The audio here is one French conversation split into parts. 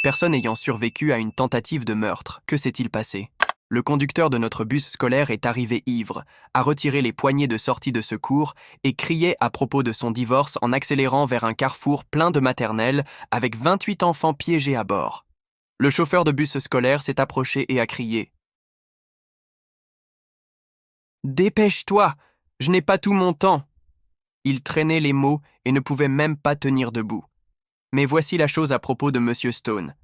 personne ayant survécu à une tentative de meurtre. Que s'est-il passé? Le conducteur de notre bus scolaire est arrivé ivre, a retiré les poignées de sortie de secours et criait à propos de son divorce en accélérant vers un carrefour plein de maternelles avec 28 enfants piégés à bord. Le chauffeur de bus scolaire s'est approché et a crié « Dépêche-toi, je n'ai pas tout mon temps !» Il traînait les mots et ne pouvait même pas tenir debout. Mais voici la chose à propos de Monsieur Stone.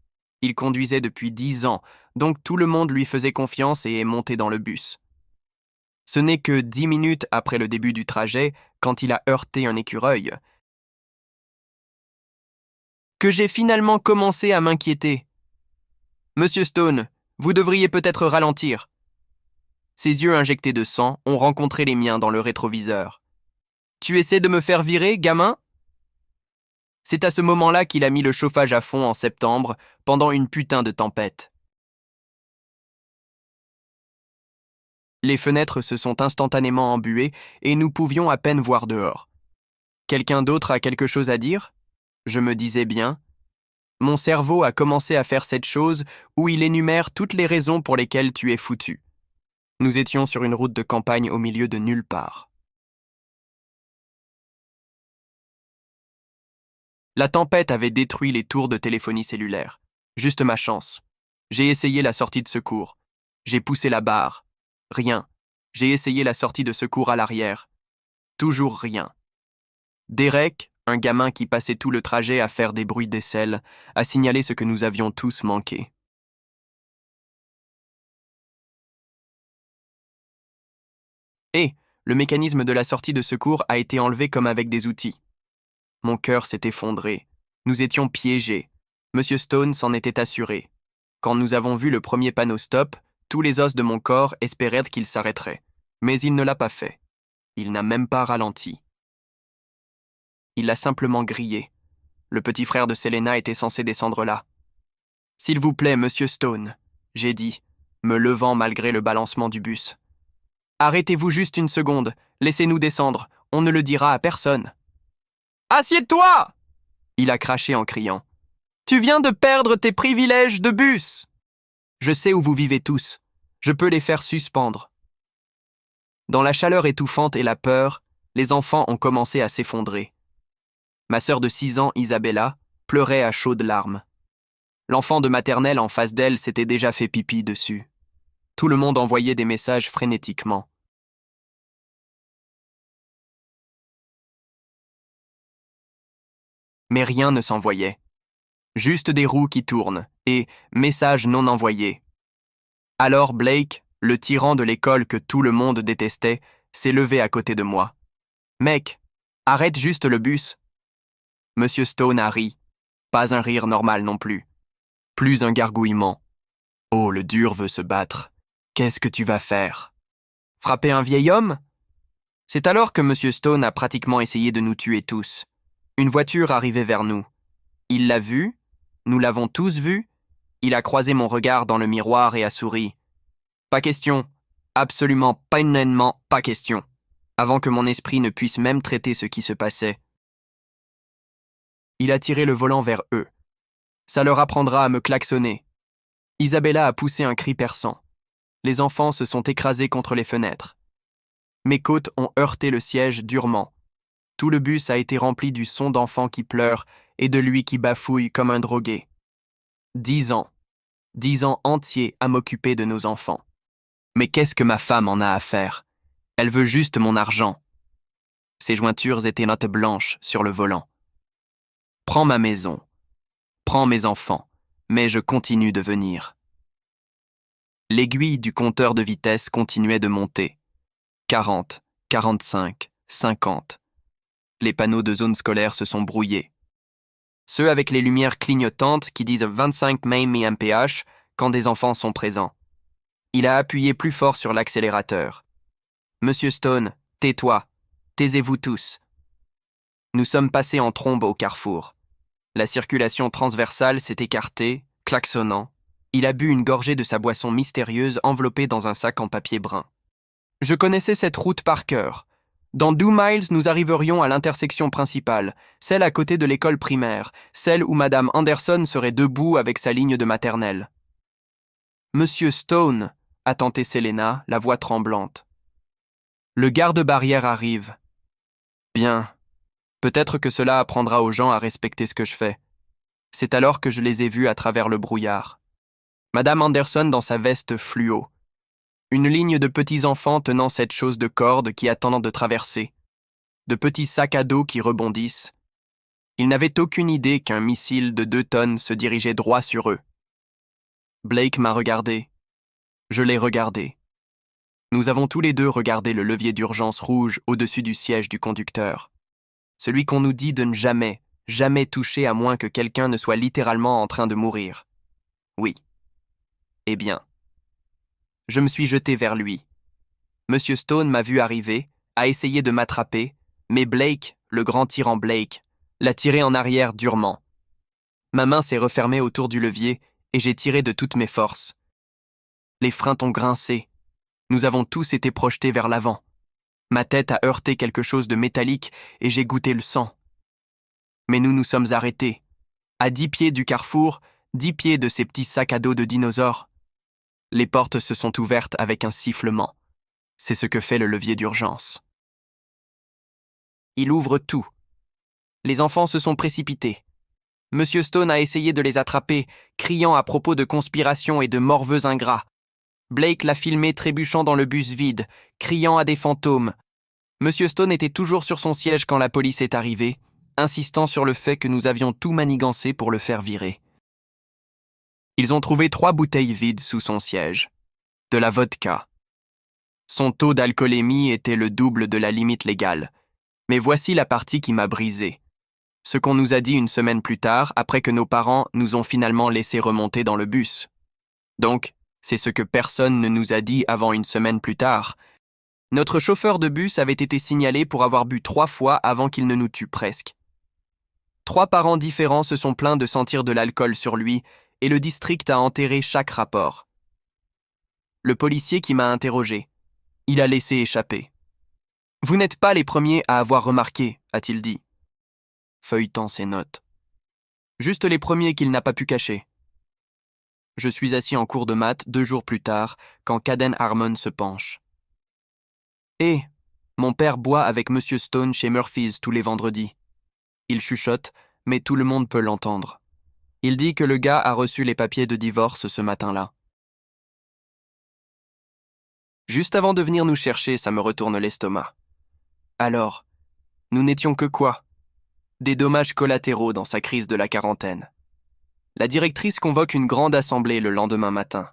Il conduisait depuis 10 ans, donc tout le monde lui faisait confiance et est monté dans le bus. Ce n'est que 10 minutes après le début du trajet, quand il a heurté un écureuil, que j'ai finalement commencé à m'inquiéter. « Monsieur Stone, vous devriez peut-être ralentir. » Ses yeux injectés de sang ont rencontré les miens dans le rétroviseur. « Tu essaies de me faire virer, gamin ?» C'est à ce moment-là qu'il a mis le chauffage à fond en septembre, pendant une putain de tempête. Les fenêtres se sont instantanément embuées et nous pouvions à peine voir dehors. Quelqu'un d'autre a quelque chose à dire? Je me disais bien. Mon cerveau a commencé à faire cette chose où il énumère toutes les raisons pour lesquelles tu es foutu. Nous étions sur une route de campagne au milieu de nulle part. La tempête avait détruit les tours de téléphonie cellulaire. Juste ma chance. J'ai essayé la sortie de secours. J'ai poussé la barre. Rien. J'ai essayé la sortie de secours à l'arrière. Toujours rien. Derek, un gamin qui passait tout le trajet à faire des bruits d'aisselle, a signalé ce que nous avions tous manqué. Et le mécanisme de la sortie de secours a été enlevé comme avec des outils. Mon cœur s'est effondré. Nous étions piégés. Monsieur Stone s'en était assuré. Quand nous avons vu le premier panneau stop, tous les os de mon corps espéraient qu'il s'arrêterait. Mais il ne l'a pas fait. Il n'a même pas ralenti. Il l'a simplement grillé. Le petit frère de Selena était censé descendre là. « S'il vous plaît, monsieur Stone », j'ai dit, me levant malgré le balancement du bus. « Arrêtez-vous juste une seconde, laissez-nous descendre, on ne le dira à personne. »« Assieds-toi !» il a craché en criant. « Tu viens de perdre tes privilèges de bus !»« Je sais où vous vivez tous, je peux les faire suspendre. » Dans la chaleur étouffante et la peur, les enfants ont commencé à s'effondrer. Ma sœur de 6 ans, Isabella, pleurait à chaudes larmes. L'enfant de maternelle en face d'elle s'était déjà fait pipi dessus. Tout le monde envoyait des messages frénétiquement. Mais rien ne s'envoyait. Juste des roues qui tournent et messages non envoyés. Alors Blake, le tyran de l'école que tout le monde détestait, s'est levé à côté de moi. « Mec, arrête juste le bus !» Monsieur Stone a ri. Pas un rire normal non plus. Plus un gargouillement. « Oh, le dur veut se battre. Qu'est-ce que tu vas faire? Frapper un vieil homme ?» C'est alors que Monsieur Stone a pratiquement essayé de nous tuer tous. Une voiture arrivait vers nous. Il l'a vue, nous l'avons tous vu. Il a croisé mon regard dans le miroir et a souri. Pas question, absolument painement pas question, avant que mon esprit ne puisse même traiter ce qui se passait. Il a tiré le volant vers eux. Ça leur apprendra à me klaxonner. Isabella a poussé un cri perçant. Les enfants se sont écrasés contre les fenêtres. Mes côtes ont heurté le siège durement. Tout le bus a été rempli du son d'enfants qui pleurent et de lui qui bafouille comme un drogué. 10 ans. 10 ans entiers à m'occuper de nos enfants. Mais qu'est-ce que ma femme en a à faire? Elle veut juste mon argent. Ses jointures étaient notes blanches sur le volant. Prends ma maison. Prends mes enfants. Mais je continue de venir. L'aiguille du compteur de vitesse continuait de monter. 40, 45, 50. Les panneaux de zone scolaire se sont brouillés. Ceux avec les lumières clignotantes qui disent 25 mph quand des enfants sont présents. Il a appuyé plus fort sur l'accélérateur. « Monsieur Stone, tais-toi. Taisez-vous tous. » Nous sommes passés en trombe au carrefour. La circulation transversale s'est écartée, klaxonnant. Il a bu une gorgée de sa boisson mystérieuse enveloppée dans un sac en papier brun. Je connaissais cette route par cœur. Dans 2 miles, nous arriverions à l'intersection principale, celle à côté de l'école primaire, celle où Madame Anderson serait debout avec sa ligne de maternelle. Monsieur Stone, a tenté Selena, la voix tremblante. Le garde-barrière arrive. Bien. Peut-être que cela apprendra aux gens à respecter ce que je fais. C'est alors que je les ai vus à travers le brouillard. Madame Anderson dans sa veste fluo. Une ligne de petits enfants tenant cette chose de corde qui attendant de traverser. De petits sacs à dos qui rebondissent. Ils n'avaient aucune idée qu'un missile de 2 tonnes se dirigeait droit sur eux. Blake m'a regardé. Je l'ai regardé. Nous avons tous les deux regardé le levier d'urgence rouge au-dessus du siège du conducteur. Celui qu'on nous dit de ne jamais, jamais toucher à moins que quelqu'un ne soit littéralement en train de mourir. Oui. Eh bien. Je me suis jeté vers lui. Monsieur Stone m'a vu arriver, a essayé de m'attraper, mais Blake, le grand tyran Blake, l'a tiré en arrière durement. Ma main s'est refermée autour du levier et j'ai tiré de toutes mes forces. Les freins ont grincé. Nous avons tous été projetés vers l'avant. Ma tête a heurté quelque chose de métallique et j'ai goûté le sang. Mais nous nous sommes arrêtés. À 10 pieds du carrefour, 10 pieds de ces petits sacs à dos de dinosaures. Les portes se sont ouvertes avec un sifflement. C'est ce que fait le levier d'urgence. Il ouvre tout. Les enfants se sont précipités. Monsieur Stone a essayé de les attraper, criant à propos de conspiration et de morveux ingrats. Blake l'a filmé trébuchant dans le bus vide, criant à des fantômes. Monsieur Stone était toujours sur son siège quand la police est arrivée, insistant sur le fait que nous avions tout manigancé pour le faire virer. Ils ont trouvé 3 bouteilles vides sous son siège. De la vodka. Son taux d'alcoolémie était le double de la limite légale. Mais voici la partie qui m'a brisé. Ce qu'on nous a dit une semaine plus tard, après que nos parents nous ont finalement laissé remonter dans le bus. Donc, c'est ce que personne ne nous a dit avant une semaine plus tard. Notre chauffeur de bus avait été signalé pour avoir bu 3 fois avant qu'il ne nous tue presque. 3 parents différents se sont plaints de sentir de l'alcool sur lui et le district a enterré chaque rapport. Le policier qui m'a interrogé, il a laissé échapper. « Vous n'êtes pas les premiers à avoir remarqué, a-t-il dit, feuilletant ses notes. Juste les premiers qu'il n'a pas pu cacher. Je suis assis en cours de maths 2 jours plus tard, quand Caden Harmon se penche. Eh, mon père boit avec Monsieur Stone chez Murphy's tous les vendredis. Il chuchote, mais tout le monde peut l'entendre. Il dit que le gars a reçu les papiers de divorce ce matin-là. Juste avant de venir nous chercher, ça me retourne l'estomac. Alors, nous n'étions que quoi ? Des dommages collatéraux dans sa crise de la quarantaine. La directrice convoque une grande assemblée le lendemain matin.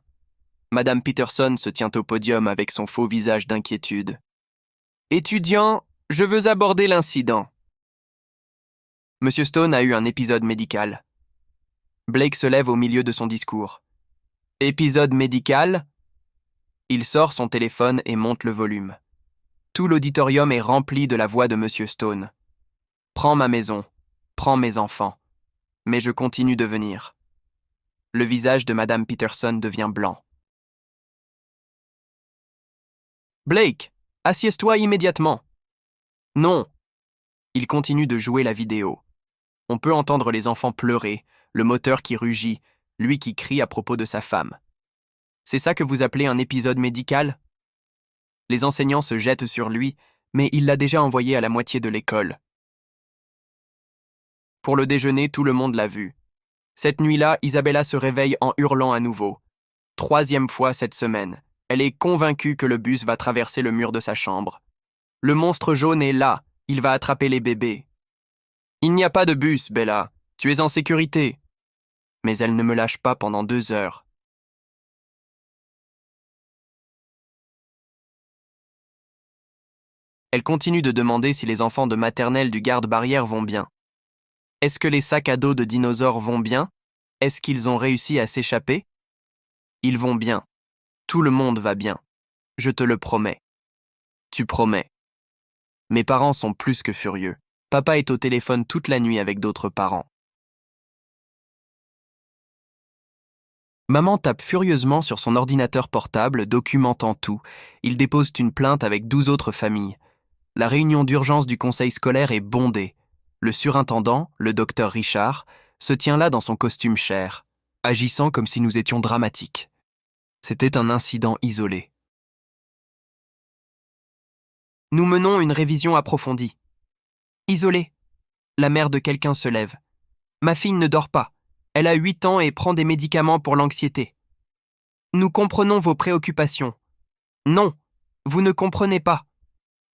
Madame Peterson se tient au podium avec son faux visage d'inquiétude. « Étudiants, je veux aborder l'incident. » Monsieur Stone a eu un épisode médical. Blake se lève au milieu de son discours. « Épisode médical ?» Il sort son téléphone et monte le volume. Tout l'auditorium est rempli de la voix de Monsieur Stone. « Prends ma maison, prends mes enfants. » Mais je continue de venir. Le visage de Madame Peterson devient blanc. « Blake, assieds-toi immédiatement. » « Non. » Il continue de jouer la vidéo. On peut entendre les enfants pleurer, le moteur qui rugit, lui qui crie à propos de sa femme. C'est ça que vous appelez un épisode médical ? Les enseignants se jettent sur lui, mais il l'a déjà envoyé à la moitié de l'école. Pour le déjeuner, tout le monde l'a vu. Cette nuit-là, Isabella se réveille en hurlant à nouveau. 3e fois cette semaine. Elle est convaincue que le bus va traverser le mur de sa chambre. Le monstre jaune est là, il va attraper les bébés. Il n'y a pas de bus, Bella, tu es en sécurité. Mais elle ne me lâche pas pendant 2 heures. Elle continue de demander si les enfants de maternelle du garde-barrière vont bien. Est-ce que les sacs à dos de dinosaures vont bien ? Est-ce qu'ils ont réussi à s'échapper ? Ils vont bien. Tout le monde va bien. Je te le promets. Tu promets. Mes parents sont plus que furieux. Papa est au téléphone toute la nuit avec d'autres parents. Maman tape furieusement sur son ordinateur portable, documentant tout. Ils déposent une plainte avec 12 autres familles. La réunion d'urgence du conseil scolaire est bondée. Le surintendant, le docteur Richard, se tient là dans son costume cher, agissant comme si nous étions dramatiques. C'était un incident isolé. Nous menons une révision approfondie. Isolé. La mère de quelqu'un se lève. Ma fille ne dort pas. Elle a 8 ans et prend des médicaments pour l'anxiété. Nous comprenons vos préoccupations. Non, vous ne comprenez pas.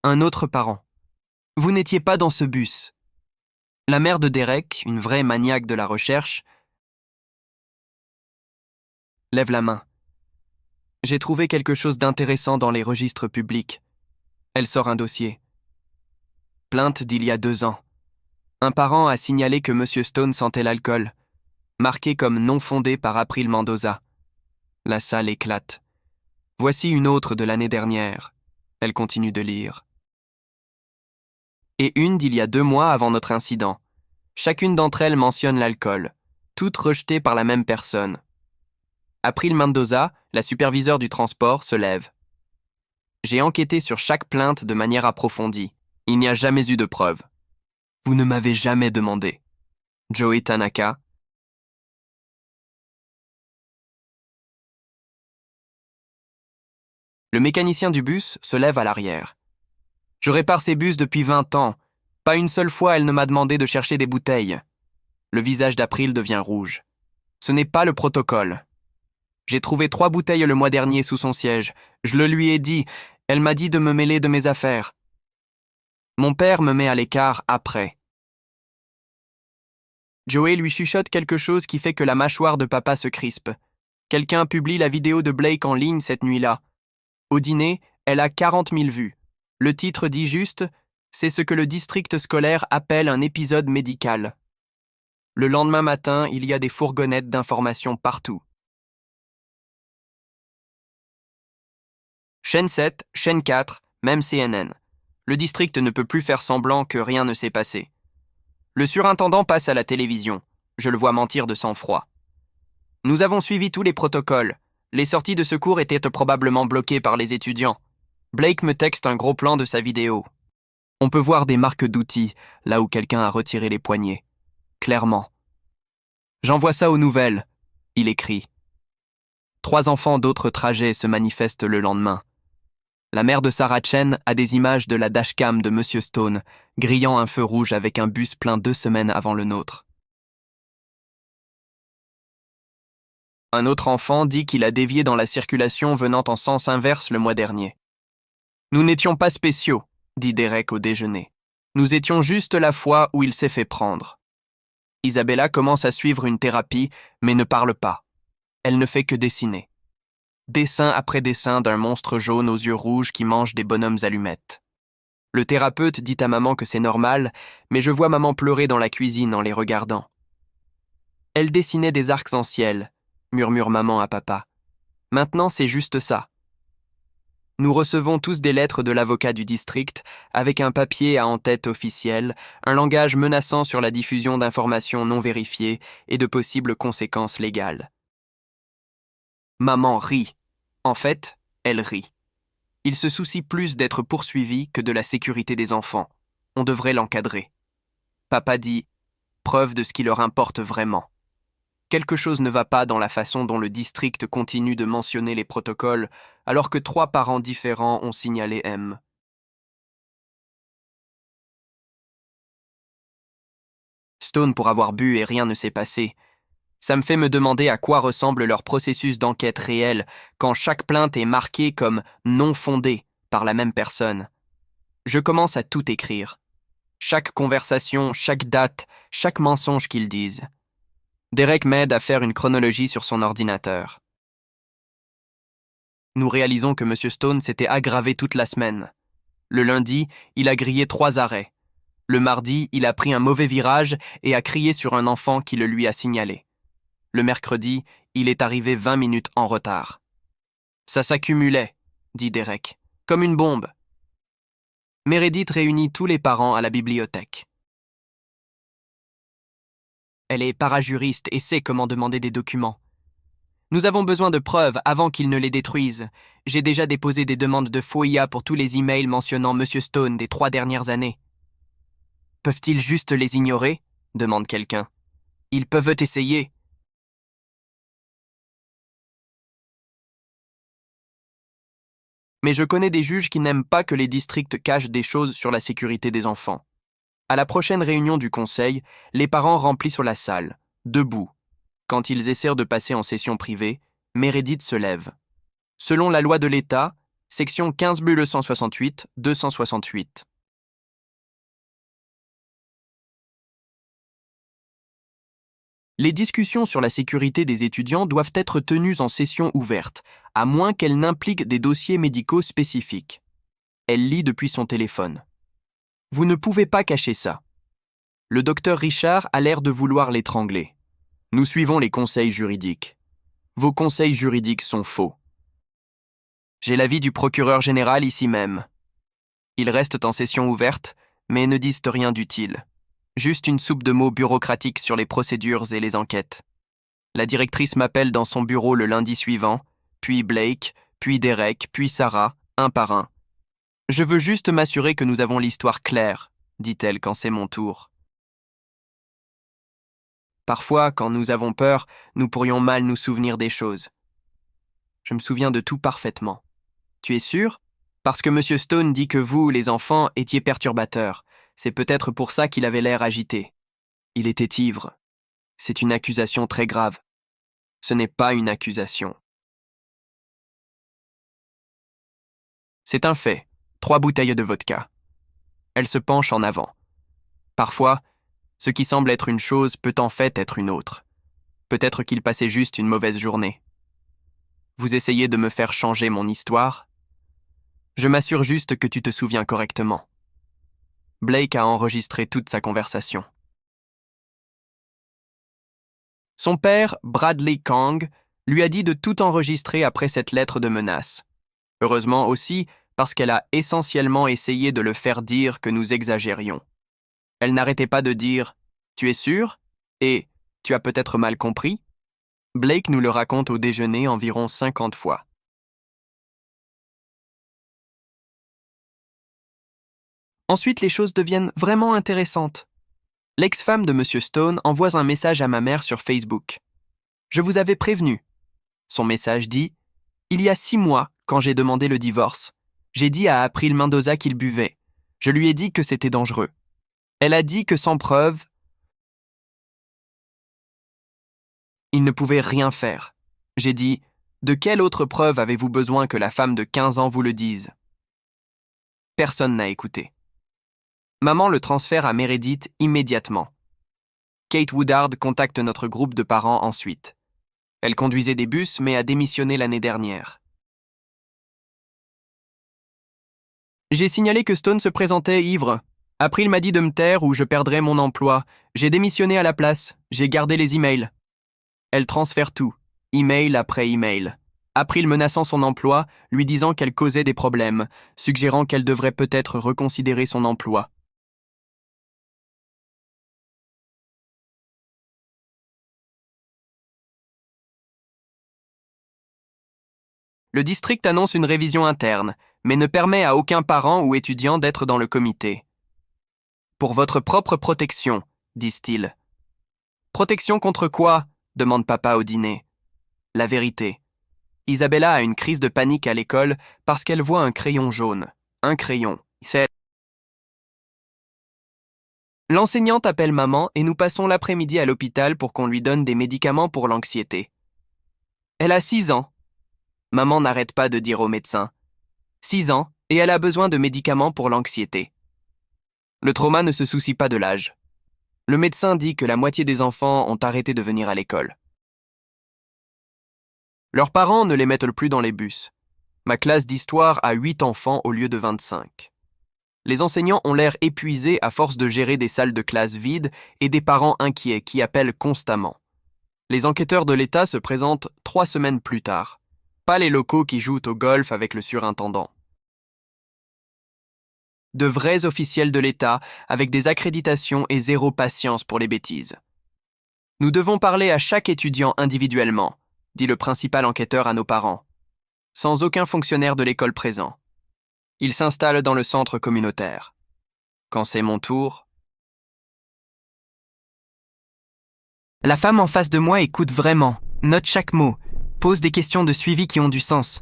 Un autre parent. Vous n'étiez pas dans ce bus. La mère de Derek, une vraie maniaque de la recherche, lève la main. J'ai trouvé quelque chose d'intéressant dans les registres publics. Elle sort un dossier. Plainte d'il y a 2 ans. Un parent a signalé que M. Stone sentait l'alcool, marqué comme non fondé par April Mendoza. La salle éclate. Voici une autre de l'année dernière. Elle continue de lire. Et une d'il y a 2 mois avant notre incident. Chacune d'entre elles mentionne l'alcool, toutes rejetées par la même personne. April Mendoza, la superviseure du transport, se lève. J'ai enquêté sur chaque plainte de manière approfondie. Il n'y a jamais eu de preuves. Vous ne m'avez jamais demandé. Joey Tanaka. Le mécanicien du bus se lève à l'arrière. Je répare ces bus depuis 20 ans. Pas une seule fois elle ne m'a demandé de chercher des bouteilles. Le visage d'April devient rouge. Ce n'est pas le protocole. J'ai trouvé 3 bouteilles le mois dernier sous son siège. Je le lui ai dit. Elle m'a dit de me mêler de mes affaires. Mon père me met à l'écart après. Joey lui chuchote quelque chose qui fait que la mâchoire de papa se crispe. Quelqu'un publie la vidéo de Blake en ligne cette nuit-là. Au dîner, elle a 40 000 vues. Le titre dit juste « C'est ce que le district scolaire appelle un épisode médical ». Le lendemain matin, il y a des fourgonnettes d'information partout. Chaîne 7, chaîne 4, même CNN. Le district ne peut plus faire semblant que rien ne s'est passé. Le surintendant passe à la télévision. Je le vois mentir de sang-froid. Nous avons suivi tous les protocoles. Les sorties de secours étaient probablement bloquées par les étudiants. Blake me texte un gros plan de sa vidéo. On peut voir des marques d'outils, là où quelqu'un a retiré les poignets. Clairement. J'envoie ça aux nouvelles, il écrit. 3 enfants d'autres trajets se manifestent le lendemain. La mère de Sarah Chen a des images de la dashcam de M. Stone, grillant un feu rouge avec un bus plein 2 semaines avant le nôtre. Un autre enfant dit qu'il a dévié dans la circulation venant en sens inverse le mois dernier. Nous n'étions pas spéciaux, dit Derek au déjeuner. Nous étions juste la fois où il s'est fait prendre. Isabella commence à suivre une thérapie, mais ne parle pas. Elle ne fait que dessiner. Dessin après dessin d'un monstre jaune aux yeux rouges qui mange des bonhommes allumettes. Le thérapeute dit à maman que c'est normal, mais je vois maman pleurer dans la cuisine en les regardant. Elle dessinait des arcs-en-ciel, murmure maman à papa. Maintenant, c'est juste ça. Nous recevons tous des lettres de l'avocat du district, avec un papier à en-tête officiel, un langage menaçant sur la diffusion d'informations non vérifiées et de possibles conséquences légales. Maman rit. En fait, elle rit. Il se soucie plus d'être poursuivi que de la sécurité des enfants. On devrait l'encadrer. Papa dit « preuve de ce qui leur importe vraiment ». Quelque chose ne va pas dans la façon dont le district continue de mentionner les protocoles alors que 3 parents différents ont signalé M. Stone pour avoir bu et rien ne s'est passé. Ça me fait me demander à quoi ressemble leur processus d'enquête réel quand chaque plainte est marquée comme non fondée par la même personne. Je commence à tout écrire. Chaque conversation, chaque date, chaque mensonge qu'ils disent. Derek m'aide à faire une chronologie sur son ordinateur. Nous réalisons que M. Stone s'était aggravé toute la semaine. Le lundi, il a grillé 3 arrêts. Le mardi, il a pris un mauvais virage et a crié sur un enfant qui le lui a signalé. Le mercredi, il est arrivé 20 minutes en retard. Ça s'accumulait, dit Derek, comme une bombe. Meredith réunit tous les parents à la bibliothèque. Elle est parajuriste et sait comment demander des documents. Nous avons besoin de preuves avant qu'ils ne les détruisent. J'ai déjà déposé des demandes de FOIA pour tous les emails mentionnant M. Stone des 3 dernières années. Peuvent-ils juste les ignorer ? Demande quelqu'un. Ils peuvent essayer. Mais je connais des juges qui n'aiment pas que les districts cachent des choses sur la sécurité des enfants. À la prochaine réunion du conseil, les parents remplissent la salle, debout. Quand ils essaient de passer en session privée, Meredith se lève. Selon la loi de l'État, section 15 268. Les discussions sur la sécurité des étudiants doivent être tenues en session ouverte, à moins qu'elles n'impliquent des dossiers médicaux spécifiques. Elle lit depuis son téléphone. Vous ne pouvez pas cacher ça. Le docteur Richard a l'air de vouloir l'étrangler. Nous suivons les conseils juridiques. Vos conseils juridiques sont faux. J'ai l'avis du procureur général ici même. Ils restent en session ouverte, mais ne disent rien d'utile. Juste une soupe de mots bureaucratiques sur les procédures et les enquêtes. La directrice m'appelle dans son bureau le lundi suivant, puis Blake, puis Derek, puis Sarah, un par un. Je veux juste m'assurer que nous avons l'histoire claire, dit-elle quand c'est mon tour. Parfois, quand nous avons peur, nous pourrions mal nous souvenir des choses. Je me souviens de tout parfaitement. Tu es sûr ? Parce que M. Stone dit que vous, les enfants, étiez perturbateurs. C'est peut-être pour ça qu'il avait l'air agité. Il était ivre. C'est une accusation très grave. Ce n'est pas une accusation. C'est un fait. 3 bouteilles de vodka. Elle se penche en avant. Parfois, ce qui semble être une chose peut en fait être une autre. Peut-être qu'il passait juste une mauvaise journée. Vous essayez de me faire changer mon histoire ? Je m'assure juste que tu te souviens correctement. Blake a enregistré toute sa conversation. Son père, Bradley Kang, lui a dit de tout enregistrer après cette lettre de menace. Heureusement aussi, parce qu'elle a essentiellement essayé de le faire dire que nous exagérions. Elle n'arrêtait pas de dire « Tu es sûr ?» et « Tu as peut-être mal compris ?» Blake nous le raconte au déjeuner environ 50 fois. Ensuite, les choses deviennent vraiment intéressantes. L'ex-femme de M. Stone envoie un message à ma mère sur Facebook. « Je vous avais prévenu. » Son message dit « Il y a 6 mois, quand j'ai demandé le divorce, j'ai dit à April Mendoza qu'il buvait. Je lui ai dit que c'était dangereux. Elle a dit que sans preuve, il ne pouvait rien faire. J'ai dit « De quelle autre preuve avez-vous besoin que la femme de 15 ans vous le dise ?» Personne n'a écouté. Maman le transfère à Meredith immédiatement. Kate Woodard contacte notre groupe de parents ensuite. Elle conduisait des bus mais a démissionné l'année dernière. J'ai signalé que Stone se présentait ivre. April m'a dit de me taire ou je perdrais mon emploi. J'ai démissionné à la place. J'ai gardé les emails. Elle transfère tout, email après email. April menaçant son emploi, lui disant qu'elle causait des problèmes, suggérant qu'elle devrait peut-être reconsidérer son emploi. Le district annonce une révision interne, mais ne permet à aucun parent ou étudiant d'être dans le comité. Pour votre propre protection, disent-ils. Protection contre quoi ? Demande papa au dîner. La vérité. Isabella a une crise de panique à l'école parce qu'elle voit un crayon jaune. Un crayon. C'est... L'enseignante appelle maman et nous passons l'après-midi à l'hôpital pour qu'on lui donne des médicaments pour l'anxiété. Elle a 6 ans. Maman n'arrête pas de dire au médecin. 6 ans et elle a besoin de médicaments pour l'anxiété. Le trauma ne se soucie pas de l'âge. Le médecin dit que la moitié des enfants ont arrêté de venir à l'école. Leurs parents ne les mettent plus dans les bus. Ma classe d'histoire a 8 enfants au lieu de 25. Les enseignants ont l'air épuisés à force de gérer des salles de classe vides et des parents inquiets qui appellent constamment. Les enquêteurs de l'État se présentent 3 semaines plus tard. Pas les locaux qui jouent au golf avec le surintendant. De vrais officiels de l'État avec des accréditations et 0 patience pour les bêtises. Nous devons parler à chaque étudiant individuellement. dit le principal enquêteur à nos parents, sans aucun fonctionnaire de l'école présent. Il s'installe dans le centre communautaire. Quand c'est mon tour... La femme en face de moi écoute vraiment, note chaque mot, pose des questions de suivi qui ont du sens.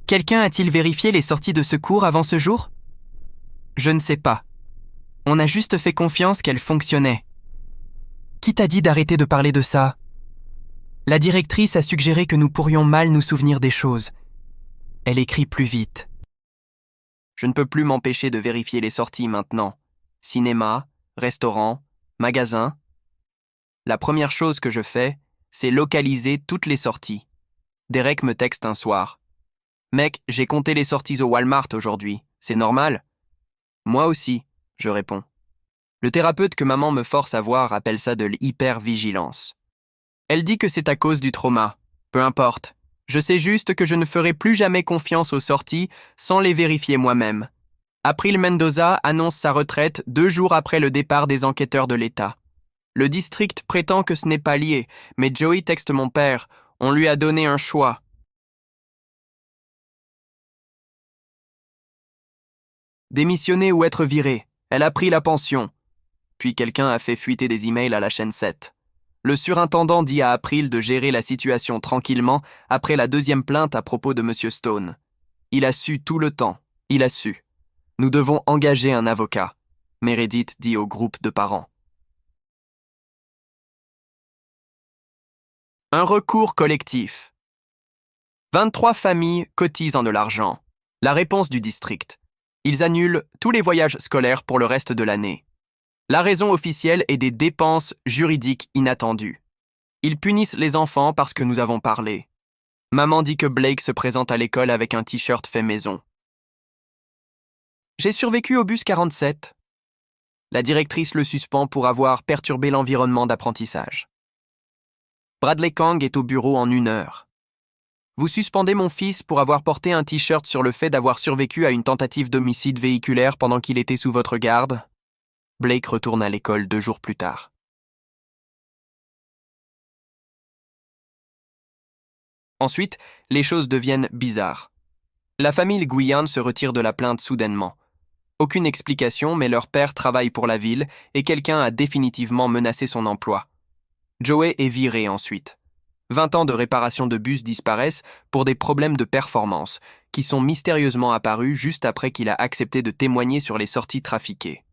Quelqu'un a-t-il vérifié les sorties de secours avant ce jour? Je ne sais pas. On a juste fait confiance qu'elles fonctionnaient. Qui t'a dit d'arrêter de parler de ça? La directrice a suggéré que nous pourrions mal nous souvenir des choses. Elle écrit plus vite. Je ne peux plus m'empêcher de vérifier les sorties maintenant. Cinéma, restaurant, magasin. La première chose que je fais, c'est localiser toutes les sorties. Derek me texte un soir. « Mec, j'ai compté les sorties au Walmart aujourd'hui. C'est normal ?» « Moi aussi », je réponds. Le thérapeute que maman me force à voir appelle ça de l'hypervigilance. Elle dit que c'est à cause du trauma. Peu importe. Je sais juste que je ne ferai plus jamais confiance aux sorties sans les vérifier moi-même. April Mendoza annonce sa retraite 2 jours après le départ des enquêteurs de l'État. Le district prétend que ce n'est pas lié, mais Joey texte mon père. On lui a donné un choix. Démissionner ou être viré. Elle a pris la pension. Puis quelqu'un a fait fuiter des emails à la chaîne 7. Le surintendant dit à April de gérer la situation tranquillement après la 2e plainte à propos de M. Stone. Il a su tout le temps. Il a su. Nous devons engager un avocat. Meredith dit au groupe de parents. Un recours collectif. 23 familles cotisent en de l'argent. La réponse du district. Ils annulent tous les voyages scolaires pour le reste de l'année. La raison officielle est des dépenses juridiques inattendues. Ils punissent les enfants parce que nous avons parlé. Maman dit que Blake se présente à l'école avec un t-shirt fait maison. J'ai survécu au bus 47. La directrice le suspend pour avoir perturbé l'environnement d'apprentissage. Bradley Kang est au bureau en 1 heure. Vous suspendez mon fils pour avoir porté un t-shirt sur le fait d'avoir survécu à une tentative d'homicide véhiculaire pendant qu'il était sous votre garde. Blake retourne à l'école 2 jours plus tard. Ensuite, les choses deviennent bizarres. La famille Guyan se retire de la plainte soudainement. Aucune explication, mais leur père travaille pour la ville et quelqu'un a définitivement menacé son emploi. Joey est viré ensuite. 20 ans de réparation de bus disparaissent pour des problèmes de performance qui sont mystérieusement apparus juste après qu'il a accepté de témoigner sur les sorties trafiquées.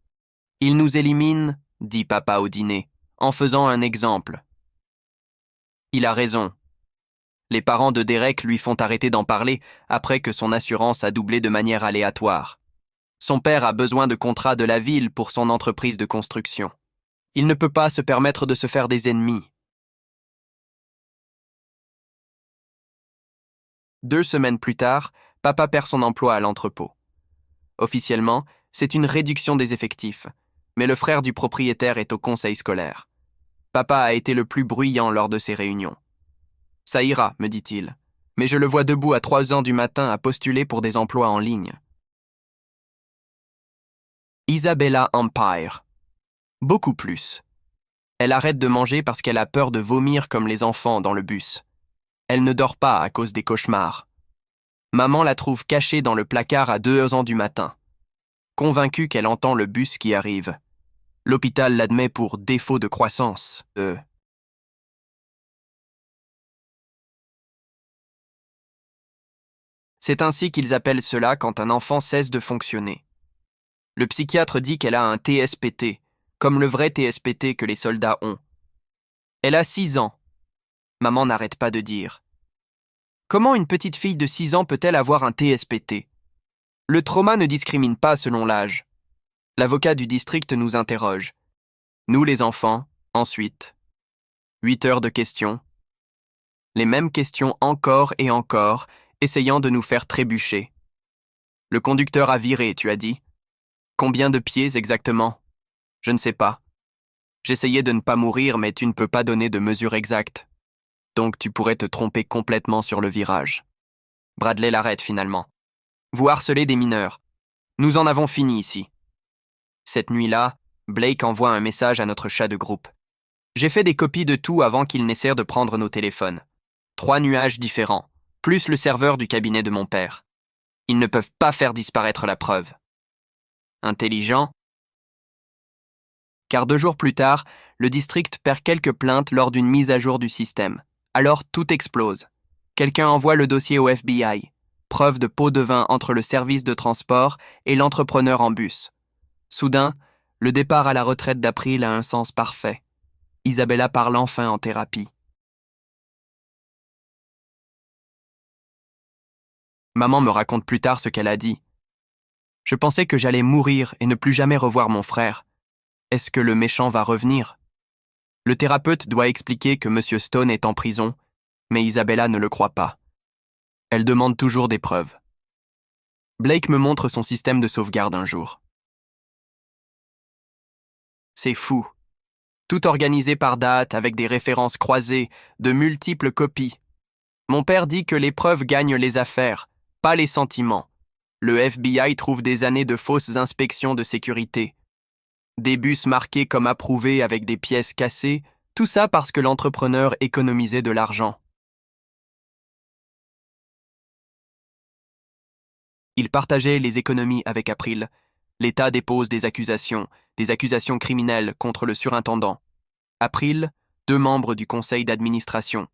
Il nous élimine, dit papa au dîner, en faisant un exemple. Il a raison. Les parents de Derek lui font arrêter d'en parler après que son assurance a doublé de manière aléatoire. Son père a besoin de contrats de la ville pour son entreprise de construction. Il ne peut pas se permettre de se faire des ennemis. 2 semaines plus tard, papa perd son emploi à l'entrepôt. Officiellement, c'est une réduction des effectifs, mais le frère du propriétaire est au conseil scolaire. Papa a été le plus bruyant lors de ces réunions. « Ça ira, me dit-il, mais je le vois debout à 3 heures du matin à postuler pour des emplois en ligne. » Isabella Empire. Beaucoup plus. Elle arrête de manger parce qu'elle a peur de vomir comme les enfants dans le bus. Elle ne dort pas à cause des cauchemars. Maman la trouve cachée dans le placard à 2 heures du matin. Convaincue qu'elle entend le bus qui arrive. L'hôpital l'admet pour défaut de croissance. C'est ainsi qu'ils appellent cela quand un enfant cesse de fonctionner. Le psychiatre dit qu'elle a un TSPT, comme le vrai TSPT que les soldats ont. Elle a 6 ans. Maman n'arrête pas de dire. Comment une petite fille de 6 ans peut-elle avoir un TSPT? Le trauma ne discrimine pas selon l'âge. L'avocat du district nous interroge. Nous les enfants, ensuite. 8 heures de questions. Les mêmes questions encore et encore, essayant de nous faire trébucher. Le conducteur a viré, tu as dit. Combien de pieds exactement? Je ne sais pas. J'essayais de ne pas mourir, mais tu ne peux pas donner de mesure exacte. Donc tu pourrais te tromper complètement sur le virage. Bradley l'arrête finalement. Vous harcelez des mineurs. Nous en avons fini ici. Cette nuit-là, Blake envoie un message à notre chat de groupe. J'ai fait des copies de tout avant qu'il n'essaie de prendre nos téléphones. 3 nuages différents, plus le serveur du cabinet de mon père. Ils ne peuvent pas faire disparaître la preuve. Intelligent. Car 2 jours plus tard, le district perd quelques plaintes lors d'une mise à jour du système. Alors tout explose. Quelqu'un envoie le dossier au FBI. Preuve de pot de vin entre le service de transport et l'entrepreneur en bus. Soudain, le départ à la retraite d'April a un sens parfait. Isabella parle enfin en thérapie. Maman me raconte plus tard ce qu'elle a dit. Je pensais que j'allais mourir et ne plus jamais revoir mon frère. Est-ce que le méchant va revenir? Le thérapeute doit expliquer que M. Stone est en prison, mais Isabella ne le croit pas. Elle demande toujours des preuves. Blake me montre son système de sauvegarde un jour. C'est fou. Tout organisé par date, avec des références croisées, de multiples copies. Mon père dit que les preuves gagnent les affaires, pas les sentiments. Le FBI trouve des années de fausses inspections de sécurité. Des bus marqués comme approuvés avec des pièces cassées, tout ça parce que l'entrepreneur économisait de l'argent. Il partageait les économies avec April. L'État dépose des accusations criminelles contre le surintendant. April, 2 membres du conseil d'administration.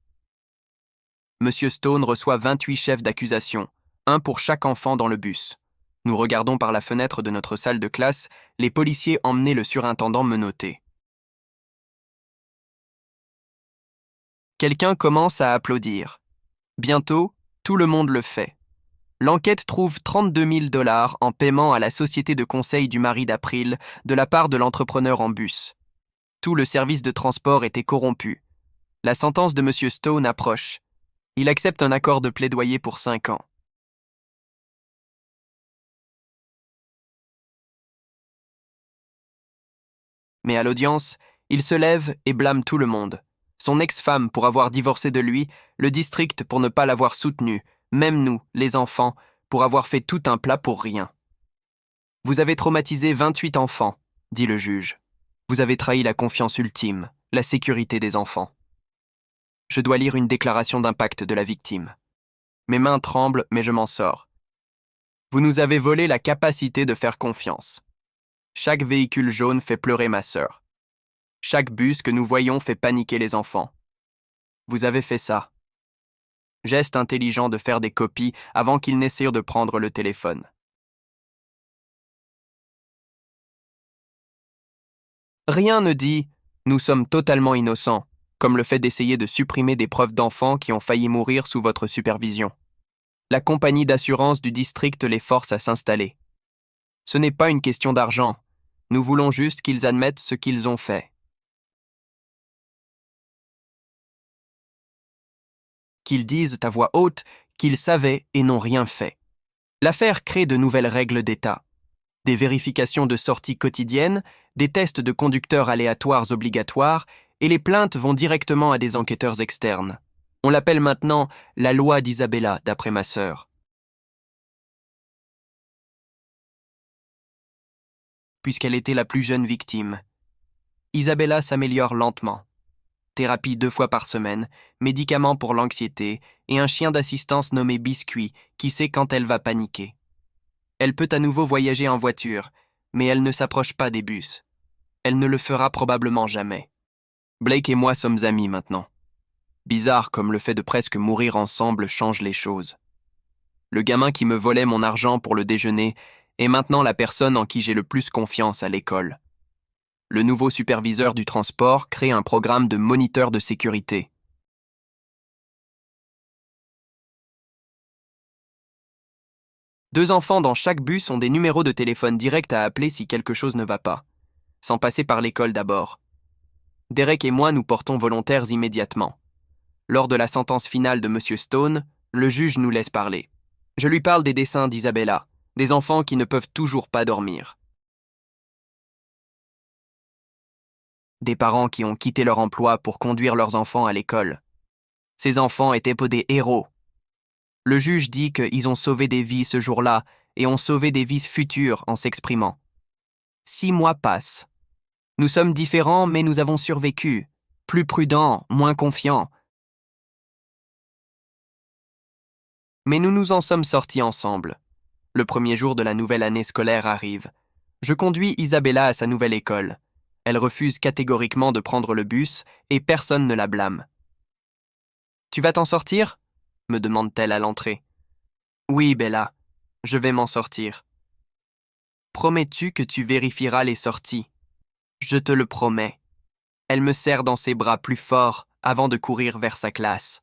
Monsieur Stone reçoit 28 chefs d'accusation, un pour chaque enfant dans le bus. Nous regardons par la fenêtre de notre salle de classe les policiers emmener le surintendant menotté. Quelqu'un commence à applaudir. Bientôt, tout le monde le fait. L'enquête trouve 32 000 $ en paiement à la société de conseil du mari d'April de la part de l'entrepreneur en bus. Tout le service de transport était corrompu. La sentence de M. Stone approche. Il accepte un accord de plaidoyer pour 5 ans. Mais à l'audience, il se lève et blâme tout le monde. Son ex-femme pour avoir divorcé de lui, le district pour ne pas l'avoir soutenu, même nous, les enfants, pour avoir fait tout un plat pour rien. Vous avez traumatisé 28 enfants, dit le juge. Vous avez trahi la confiance ultime, la sécurité des enfants. Je dois lire une déclaration d'impact de la victime. Mes mains tremblent, mais je m'en sors. Vous nous avez volé la capacité de faire confiance. Chaque véhicule jaune fait pleurer ma sœur. Chaque bus que nous voyons fait paniquer les enfants. Vous avez fait ça. Geste intelligent de faire des copies avant qu'ils n'essayent de prendre le téléphone. Rien ne dit « nous sommes totalement innocents », comme le fait d'essayer de supprimer des preuves d'enfants qui ont failli mourir sous votre supervision. La compagnie d'assurance du district les force à s'installer. Ce n'est pas une question d'argent. Nous voulons juste qu'ils admettent ce qu'ils ont fait. Qu'ils disent à voix haute qu'ils savaient et n'ont rien fait. L'affaire crée de nouvelles règles d'État. Des vérifications de sorties quotidiennes, des tests de conducteurs aléatoires obligatoires, et les plaintes vont directement à des enquêteurs externes. On l'appelle maintenant la loi d'Isabella, d'après ma sœur. Puisqu'elle était la plus jeune victime. Isabella s'améliore lentement. Thérapie 2 fois par semaine, médicaments pour l'anxiété et un chien d'assistance nommé Biscuit qui sait quand elle va paniquer. Elle peut à nouveau voyager en voiture, mais elle ne s'approche pas des bus. Elle ne le fera probablement jamais. Blake et moi sommes amis maintenant. Bizarre comme le fait de presque mourir ensemble change les choses. Le gamin qui me volait mon argent pour le déjeuner est maintenant la personne en qui j'ai le plus confiance à l'école. Le nouveau superviseur du transport crée un programme de moniteur de sécurité. Deux enfants dans chaque bus ont des numéros de téléphone direct à appeler si quelque chose ne va pas, sans passer par l'école d'abord. Derek et moi nous portons volontaires immédiatement. Lors de la sentence finale de M. Stone, le juge nous laisse parler. Je lui parle des dessins d'Isabella, des enfants qui ne peuvent toujours pas dormir. Des parents qui ont quitté leur emploi pour conduire leurs enfants à l'école. Ces enfants étaient des héros. Le juge dit qu'ils ont sauvé des vies ce jour-là et ont sauvé des vies futures en s'exprimant. 6 mois passent. Nous sommes différents, mais nous avons survécu. Plus prudents, moins confiants. Mais nous nous en sommes sortis ensemble. Le premier jour de la nouvelle année scolaire arrive. Je conduis Isabella à sa nouvelle école. Elle refuse catégoriquement de prendre le bus et personne ne la blâme. « Tu vas t'en sortir ?» me demande-t-elle à l'entrée. « Oui, Bella, je vais m'en sortir. »« Promets-tu que tu vérifieras les sorties ?»« Je te le promets. » Elle me serre dans ses bras plus fort avant de courir vers sa classe.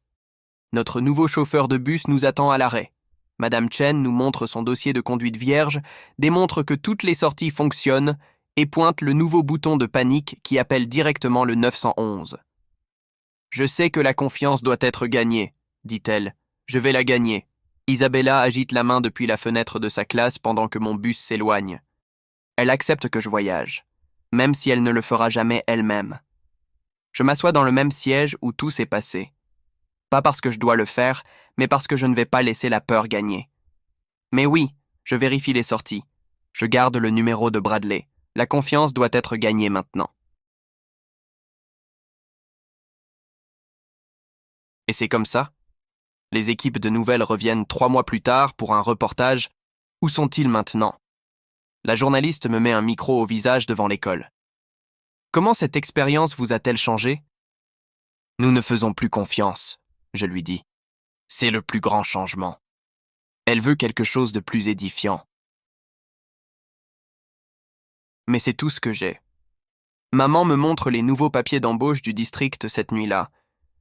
Notre nouveau chauffeur de bus nous attend à l'arrêt. Madame Chen nous montre son dossier de conduite vierge, démontre que toutes les sorties fonctionnent et pointe le nouveau bouton de panique qui appelle directement le 911. « Je sais que la confiance doit être gagnée, » dit-elle. « Je vais la gagner. » Isabella agite la main depuis la fenêtre de sa classe pendant que mon bus s'éloigne. Elle accepte que je voyage, même si elle ne le fera jamais elle-même. Je m'assois dans le même siège où tout s'est passé. Pas parce que je dois le faire, mais parce que je ne vais pas laisser la peur gagner. Mais oui, je vérifie les sorties. Je garde le numéro de Bradley. La confiance doit être gagnée maintenant. Et c'est comme ça. Les équipes de nouvelles reviennent 3 mois plus tard pour un reportage. Où sont-ils maintenant? La journaliste me met un micro au visage devant l'école. Comment cette expérience vous a-t-elle changé? Nous ne faisons plus confiance, je lui dis. C'est le plus grand changement. Elle veut quelque chose de plus édifiant. Mais c'est tout ce que j'ai. Maman me montre les nouveaux papiers d'embauche du district cette nuit-là.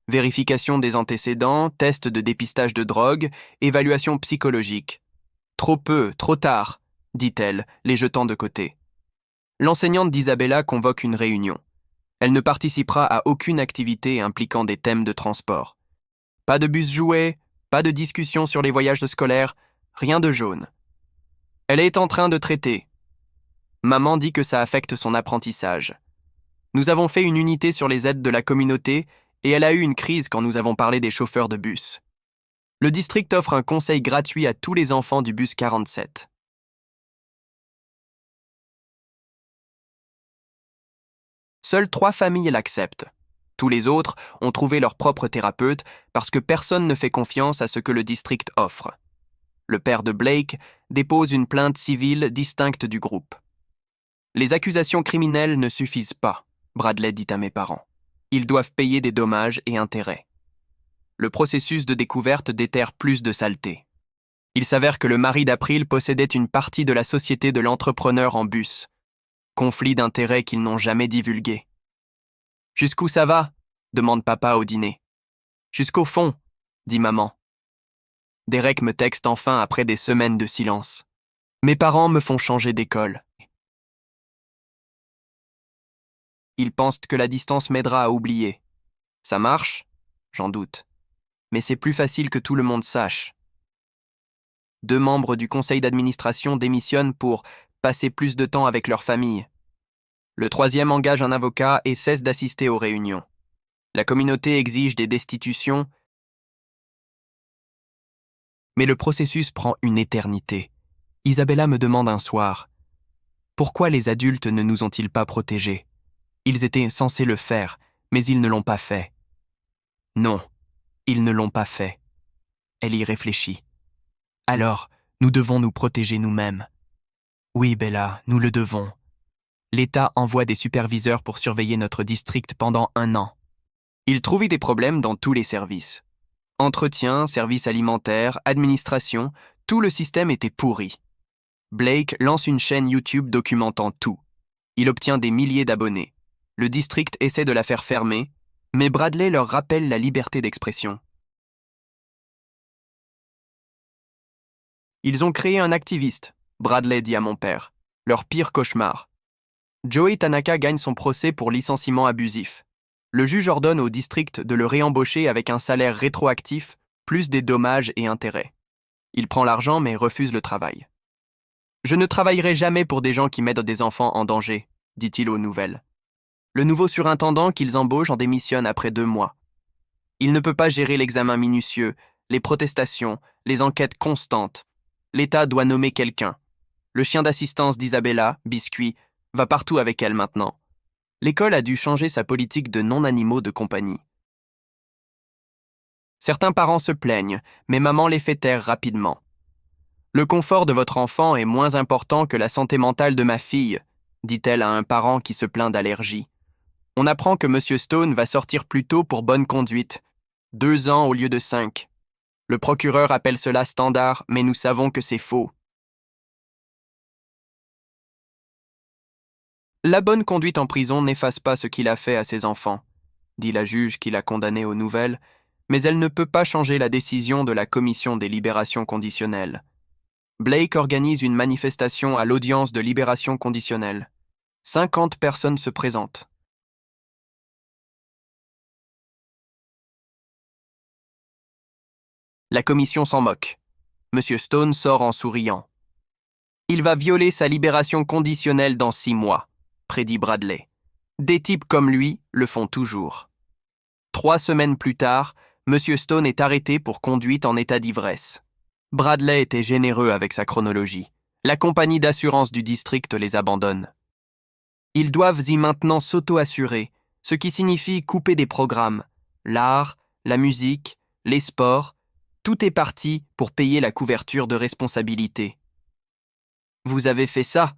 Vérification des antécédents, test de dépistage de drogue, évaluation psychologique. Trop peu, trop tard, dit-elle, les jetant de côté. L'enseignante d'Isabella convoque une réunion. Elle ne participera à aucune activité impliquant des thèmes de transport. Pas de bus jouet, pas de discussion sur les voyages scolaires, rien de jaune. Elle est en train de traiter. Maman dit que ça affecte son apprentissage. Nous avons fait une unité sur les aides de la communauté et elle a eu une crise quand nous avons parlé des chauffeurs de bus. Le district offre un conseil gratuit à tous les enfants du bus 47. Seules 3 familles l'acceptent. Tous les autres ont trouvé leur propre thérapeute parce que personne ne fait confiance à ce que le district offre. Le père de Blake dépose une plainte civile distincte du groupe. Les accusations criminelles ne suffisent pas, Bradley dit à mes parents. Ils doivent payer des dommages et intérêts. Le processus de découverte déterre plus de saleté. Il s'avère que le mari d'April possédait une partie de la société de l'entrepreneur en bus. Conflit d'intérêts qu'ils n'ont jamais divulgué. « Jusqu'où ça va ?» demande papa au dîner. « Jusqu'au fond », dit maman. Derek me texte enfin après des semaines de silence. Mes parents me font changer d'école. Ils pensent que la distance m'aidera à oublier. Ça marche? J'en doute. Mais c'est plus facile que tout le monde sache. 2 membres du conseil d'administration démissionnent pour passer plus de temps avec leur famille. Le 3e engage un avocat et cesse d'assister aux réunions. La communauté exige des destitutions, mais le processus prend une éternité. Isabella me demande un soir, « Pourquoi les adultes ne nous ont-ils pas protégés? Ils étaient censés le faire, mais ils ne l'ont pas fait. » Non, ils ne l'ont pas fait. Elle y réfléchit. Alors, nous devons nous protéger nous-mêmes. Oui, Bella, nous le devons. L'État envoie des superviseurs pour surveiller notre district pendant 1 an. Ils trouvent des problèmes dans tous les services. Entretien, services alimentaires, administration, tout le système était pourri. Blake lance une chaîne YouTube documentant tout. Il obtient des milliers d'abonnés. Le district essaie de la faire fermer, mais Bradley leur rappelle la liberté d'expression. Ils ont créé un activiste, Bradley dit à mon père, leur pire cauchemar. Joey Tanaka gagne son procès pour licenciement abusif. Le juge ordonne au district de le réembaucher avec un salaire rétroactif, plus des dommages et intérêts. Il prend l'argent mais refuse le travail. « Je ne travaillerai jamais pour des gens qui mettent des enfants en danger », dit-il aux nouvelles. Le nouveau surintendant qu'ils embauchent en démissionne après 2 mois. Il ne peut pas gérer l'examen minutieux, les protestations, les enquêtes constantes. L'État doit nommer quelqu'un. Le chien d'assistance d'Isabella, Biscuit, va partout avec elle maintenant. L'école a dû changer sa politique de non-animaux de compagnie. Certains parents se plaignent, mais maman les fait taire rapidement. Le confort de votre enfant est moins important que la santé mentale de ma fille, dit-elle à un parent qui se plaint d'allergie. On apprend que M. Stone va sortir plus tôt pour bonne conduite. 2 ans au lieu de 5. Le procureur appelle cela standard, mais nous savons que c'est faux. La bonne conduite en prison n'efface pas ce qu'il a fait à ses enfants, dit la juge qui l'a condamné aux nouvelles, mais elle ne peut pas changer la décision de la Commission des libérations conditionnelles. Blake organise une manifestation à l'audience de libération conditionnelle. 50 personnes se présentent. La commission s'en moque. M. Stone sort en souriant. Il va violer sa libération conditionnelle dans 6 mois, prédit Bradley. Des types comme lui le font toujours. 3 semaines plus tard, M. Stone est arrêté pour conduite en état d'ivresse. Bradley était généreux avec sa chronologie. La compagnie d'assurance du district les abandonne. Ils doivent y maintenant s'auto-assurer, ce qui signifie couper des programmes. L'art, la musique, les sports, tout est parti pour payer la couverture de responsabilité. « Vous avez fait ça ?»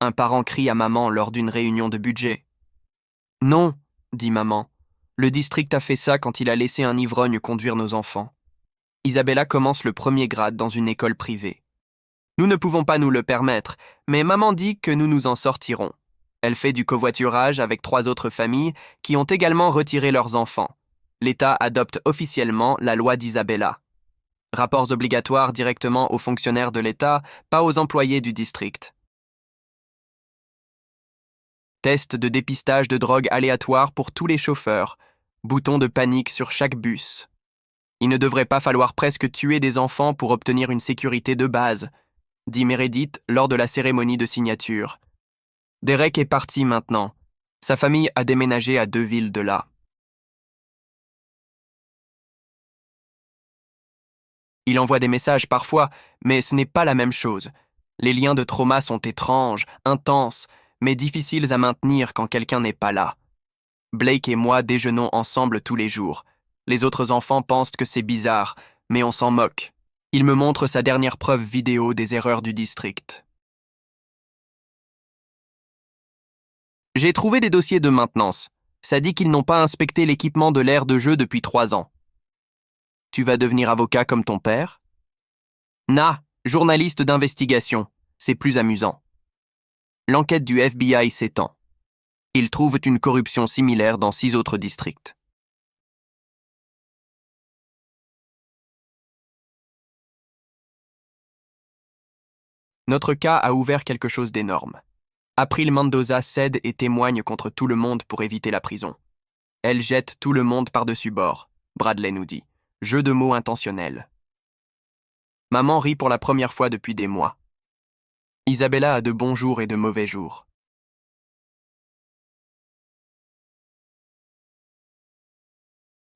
un parent crie à maman lors d'une réunion de budget. « Non, » dit maman. « Le district a fait ça quand il a laissé un ivrogne conduire nos enfants. » Isabella commence le 1er grade dans une école privée. Nous ne pouvons pas nous le permettre, mais maman dit que nous nous en sortirons. Elle fait du covoiturage avec 3 autres familles qui ont également retiré leurs enfants. L'État adopte officiellement la loi d'Isabella. Rapports obligatoires directement aux fonctionnaires de l'État, pas aux employés du district. Test de dépistage de drogue aléatoire pour tous les chauffeurs. Bouton de panique sur chaque bus. Il ne devrait pas falloir presque tuer des enfants pour obtenir une sécurité de base, dit Meredith lors de la cérémonie de signature. Derek est parti maintenant. Sa famille a déménagé à 2 villes de là. Il envoie des messages parfois, mais ce n'est pas la même chose. Les liens de trauma sont étranges, intenses, mais difficiles à maintenir quand quelqu'un n'est pas là. Blake et moi déjeunons ensemble tous les jours. Les autres enfants pensent que c'est bizarre, mais on s'en moque. Il me montre sa dernière preuve vidéo des erreurs du district. J'ai trouvé des dossiers de maintenance. Ça dit qu'ils n'ont pas inspecté l'équipement de l'aire de jeu depuis 3 ans. Tu vas devenir avocat comme ton père? Nah, journaliste d'investigation. C'est plus amusant. L'enquête du FBI s'étend. Ils trouvent une corruption similaire dans 6 autres districts. Notre cas a ouvert quelque chose d'énorme. April Mendoza cède et témoigne contre tout le monde pour éviter la prison. Elle jette tout le monde par-dessus bord, Bradley nous dit. Jeu de mots intentionnel. Maman rit pour la première fois depuis des mois. Isabella a de bons jours et de mauvais jours.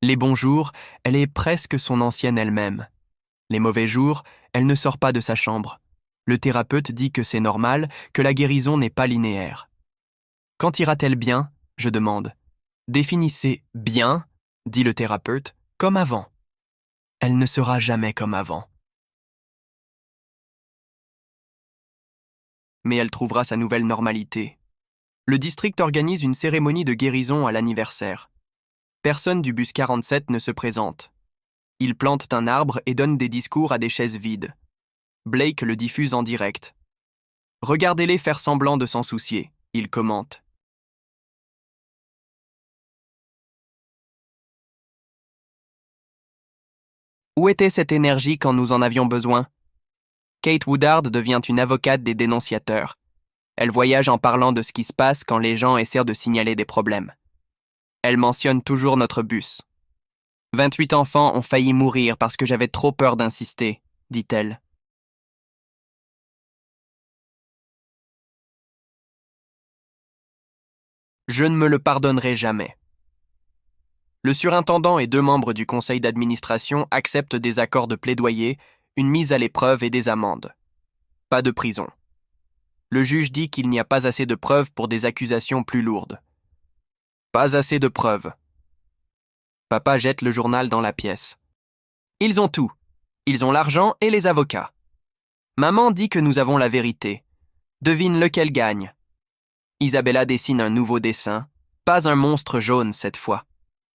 Les bons jours, elle est presque son ancienne elle-même. Les mauvais jours, elle ne sort pas de sa chambre. Le thérapeute dit que c'est normal, que la guérison n'est pas linéaire. Quand ira-t-elle bien? Je demande. Définissez « bien », dit le thérapeute, comme avant. Elle ne sera jamais comme avant. Mais elle trouvera sa nouvelle normalité. Le district organise une cérémonie de guérison à l'anniversaire. Personne du bus 47 ne se présente. Ils plantent un arbre et donnent des discours à des chaises vides. Blake le diffuse en direct. Regardez-les faire semblant de s'en soucier, il commente. Où était cette énergie quand nous en avions besoin? Kate Woodard devient une avocate des dénonciateurs. Elle voyage en parlant de ce qui se passe quand les gens essaient de signaler des problèmes. Elle mentionne toujours notre bus. 28 enfants ont failli mourir parce que j'avais trop peur d'insister, dit-elle. Je ne me le pardonnerai jamais. Le surintendant et 2 membres du conseil d'administration acceptent des accords de plaidoyer, une mise à l'épreuve et des amendes. Pas de prison. Le juge dit qu'il n'y a pas assez de preuves pour des accusations plus lourdes. Pas assez de preuves. Papa jette le journal dans la pièce. Ils ont tout. Ils ont l'argent et les avocats. Maman dit que nous avons la vérité. Devine lequel gagne. Isabella dessine un nouveau dessin, pas un monstre jaune cette fois.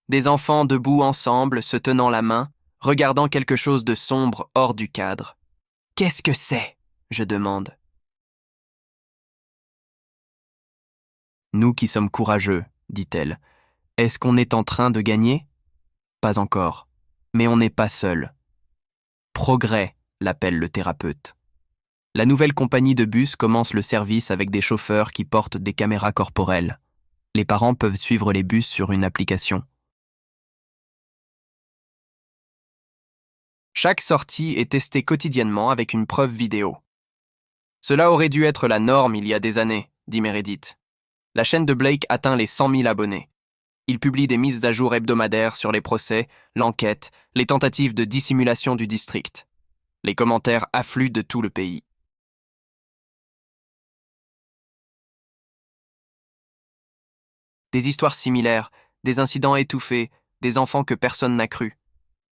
Des enfants debout ensemble, se tenant la main, regardant quelque chose de sombre hors du cadre. « Qu'est-ce que c'est ?» je demande. « Nous qui sommes courageux, dit-elle. Est-ce qu'on est en train de gagner ? Pas encore. Mais on n'est pas seul. Progrès, l'appelle le thérapeute. La nouvelle compagnie de bus commence le service avec des chauffeurs qui portent des caméras corporelles. Les parents peuvent suivre les bus sur une application. Chaque sortie est testée quotidiennement avec une preuve vidéo. Cela aurait dû être la norme il y a des années, dit Meredith. La chaîne de Blake atteint les 100 000 abonnés. Il publie des mises à jour hebdomadaires sur les procès, l'enquête, les tentatives de dissimulation du district. Les commentaires affluent de tout le pays. Des histoires similaires, des incidents étouffés, des enfants que personne n'a cru.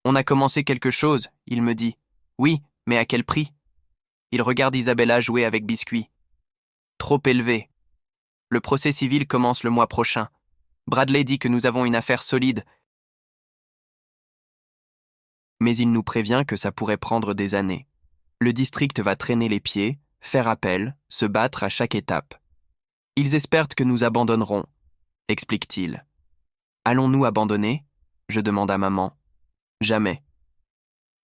On a commencé quelque chose, il me dit. Oui, mais à quel prix ? Il regarde Isabella jouer avec Biscuit. Trop élevé. Le procès civil commence le mois prochain. Bradley dit que nous avons une affaire solide. Mais il nous prévient que ça pourrait prendre des années. Le district va traîner les pieds, faire appel, se battre à chaque étape. Ils espèrent que nous abandonnerons, explique-t-il. Allons-nous abandonner ? Je demande à maman. Jamais.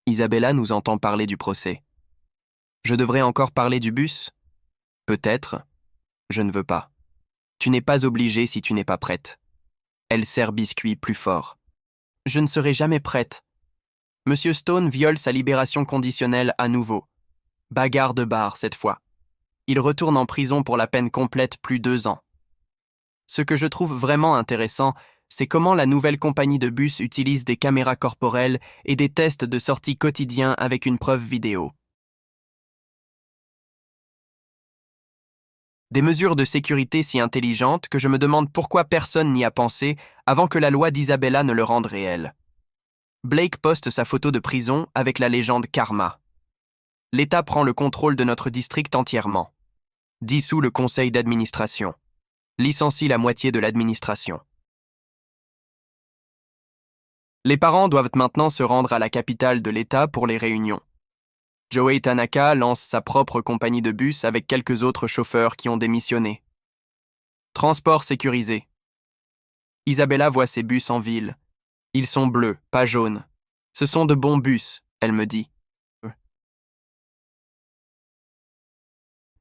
Isabella nous entend parler du procès. Je devrais encore parler du bus ? Peut-être. Je ne veux pas. Tu n'es pas obligée si tu n'es pas prête. Elle serre Biscuit plus fort. Je ne serai jamais prête. Monsieur Stone viole sa libération conditionnelle à nouveau. Bagarre de bar cette fois. Il retourne en prison pour la peine complète plus 2 ans. Ce que je trouve vraiment intéressant, c'est comment la nouvelle compagnie de bus utilise des caméras corporelles et des tests de sortie quotidiens avec une preuve vidéo. Des mesures de sécurité si intelligentes que je me demande pourquoi personne n'y a pensé avant que la loi d'Isabella ne le rende réel. Blake poste sa photo de prison avec la légende Karma. L'État prend le contrôle de notre district entièrement. Dissout le conseil d'administration. Licencie la moitié de l'administration. Les parents doivent maintenant se rendre à la capitale de l'État pour les réunions. Joey Tanaka lance sa propre compagnie de bus avec quelques autres chauffeurs qui ont démissionné. Transport sécurisé. Isabella voit ses bus en ville. Ils sont bleus, pas jaunes. Ce sont de bons bus, elle me dit.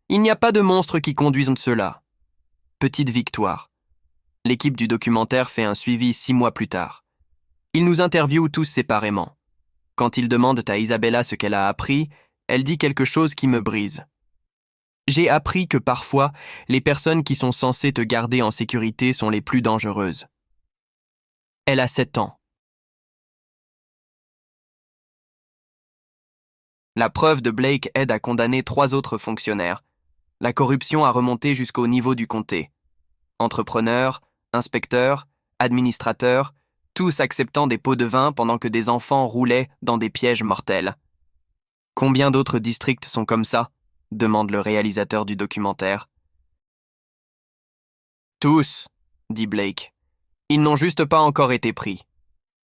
Il n'y a pas de monstres qui conduisent cela. Petite victoire. L'équipe du documentaire fait un suivi 6 mois plus tard. Ils nous interviewent tous séparément. Quand ils demandent à Isabella ce qu'elle a appris, elle dit quelque chose qui me brise. J'ai appris que parfois, les personnes qui sont censées te garder en sécurité sont les plus dangereuses. Elle a 7 ans. La preuve de Blake aide à condamner 3 autres fonctionnaires. La corruption a remonté jusqu'au niveau du comté. Entrepreneurs, inspecteurs, administrateurs, tous acceptant des pots de vin pendant que des enfants roulaient dans des pièges mortels. Combien d'autres districts sont comme ça ? Demande le réalisateur du documentaire. Tous, dit Blake. Ils n'ont juste pas encore été pris.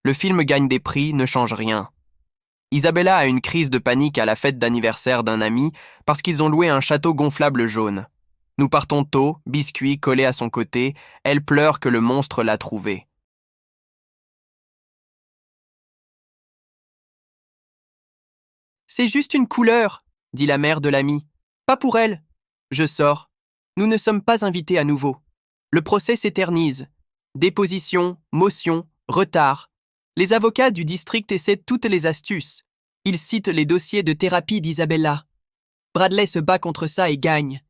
Le film gagne des prix, ne change rien. Isabella a une crise de panique à la fête d'anniversaire d'un ami parce qu'ils ont loué un château gonflable jaune. Nous partons tôt, Biscuit collé à son côté, elle pleure que le monstre l'a trouvé. C'est juste une couleur, dit la mère de l'ami. Pas pour elle. Je sors. Nous ne sommes pas invités à nouveau. Le procès s'éternise. Déposition, motion, retard. Les avocats du district essaient toutes les astuces. Ils citent les dossiers de thérapie d'Isabella. Bradley se bat contre ça et gagne.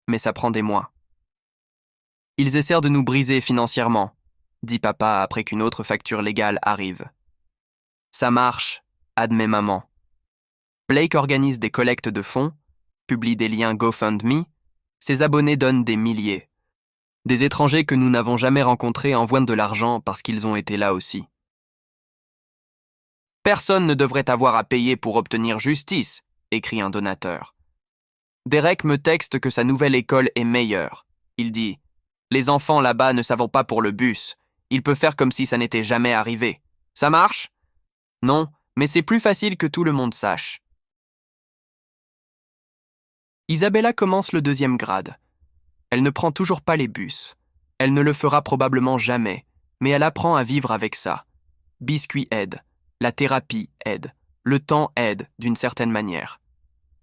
Mais ça prend des mois. Ils essaient de nous briser financièrement, dit papa après qu'une autre facture légale arrive. Ça marche, admet maman. Blake organise des collectes de fonds, publie des liens GoFundMe, ses abonnés donnent des milliers. Des étrangers que nous n'avons jamais rencontrés envoient de l'argent parce qu'ils ont été là aussi. Personne ne devrait avoir à payer pour obtenir justice, écrit un donateur. Derek me texte que sa nouvelle école est meilleure. Il dit « Les enfants là-bas ne savent pas pour le bus. Il peut faire comme si ça n'était jamais arrivé. Ça marche ? Non, mais c'est plus facile que tout le monde sache. » Isabella commence le 2e grade. Elle ne prend toujours pas les bus. Elle ne le fera probablement jamais, mais elle apprend à vivre avec ça. Biscuit aide, la thérapie aide, le temps aide d'une certaine manière.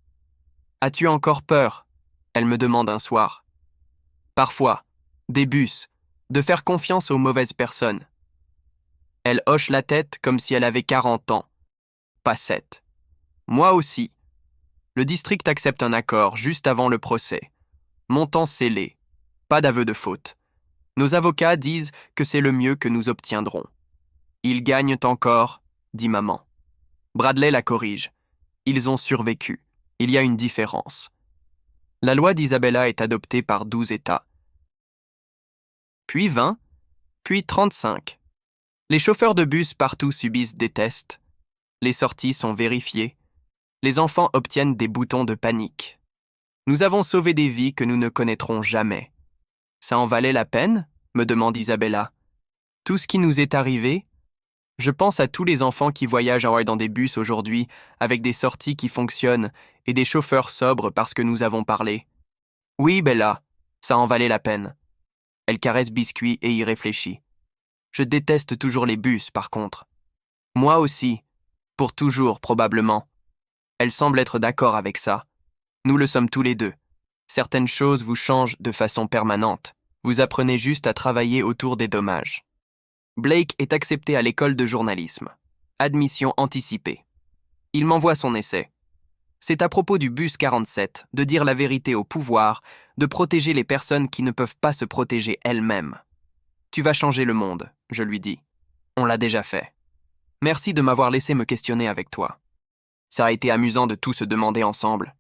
« As-tu encore peur ?» Elle me demande un soir. Parfois, des bus, de faire confiance aux mauvaises personnes. Elle hoche la tête comme si elle avait 40 ans. Pas 7. Moi aussi. Le district accepte un accord juste avant le procès. Montant scellé. Pas d'aveu de faute. Nos avocats disent que c'est le mieux que nous obtiendrons. Ils gagnent encore, dit maman. Bradley la corrige. Ils ont survécu. Il y a une différence. La loi d'Isabella est adoptée par 12 États. Puis 20, puis 35. Les chauffeurs de bus partout subissent des tests. Les sorties sont vérifiées. Les enfants obtiennent des boutons de panique. Nous avons sauvé des vies que nous ne connaîtrons jamais. Ça en valait la peine ? Me demande Isabella. Tout ce qui nous est arrivé ? Je pense à tous les enfants qui voyagent dans des bus aujourd'hui avec des sorties qui fonctionnent et des chauffeurs sobres parce que nous avons parlé. Oui, Bella, ça en valait la peine. Elle caresse Biscuit et y réfléchit. Je déteste toujours les bus, par contre. Moi aussi. Pour toujours, probablement. Elle semble être d'accord avec ça. Nous le sommes tous les deux. Certaines choses vous changent de façon permanente. Vous apprenez juste à travailler autour des dommages. Blake est accepté à l'école de journalisme. Admission anticipée. Il m'envoie son essai. C'est à propos du bus 47, de dire la vérité au pouvoir, de protéger les personnes qui ne peuvent pas se protéger elles-mêmes. Tu vas changer le monde, je lui dis. On l'a déjà fait. Merci de m'avoir laissé me questionner avec toi. Ça a été amusant de tout se demander ensemble.